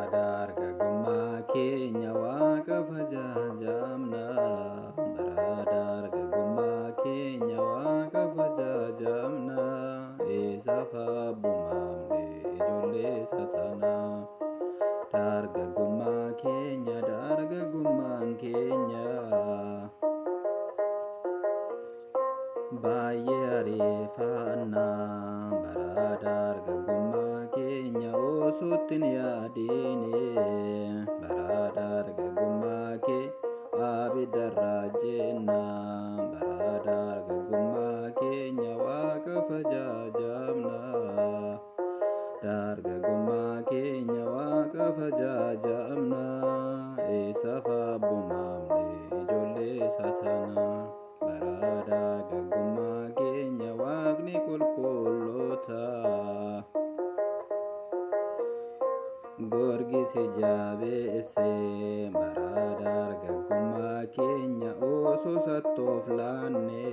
Dargaggummaa keenya Waaqa fajaajamna. Dargaggummaa keenya Waaqa fajaajamna. Isaaf abboomamne ijoollee Saatanaa. Dargaggummaan keenya baay'ee ariifannaa. Bara dargaggummaa keenya osootti hin yaadine. Bara dargaggummaa keenya abiddarraa jenna. Bara dargaggummaa keenya Waaqa fajaajamna. Dargaggummaa keenya Waaqa fajaajamna. Isaaf abboomamne ijoollee Saatanaa. Bara dargaggummaa keenya Waaqni qulqulloota. Gorgisi jabeesse. Bara dargaggummaa keenya osoo sattoof laanne.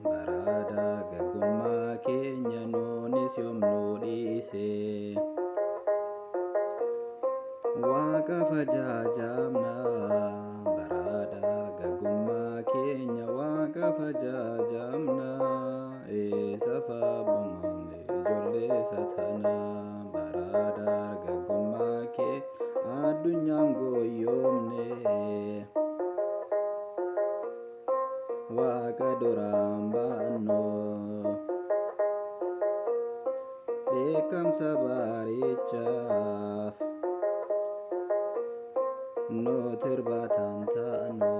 Bara dargaggummaa keenya noonis yoom nu dhiise. Waaqa fajaajamna. Bara dargaggummaa keenya Waaqa fajaajamna. Isaaf abboomamne ijoollee Saatanaa. Bara dargaggummaa keenya addunyaan gooyyoomne. Waaqa duraan baannu. Dheekkamsa baarichaaf nuti irbaatan taanu.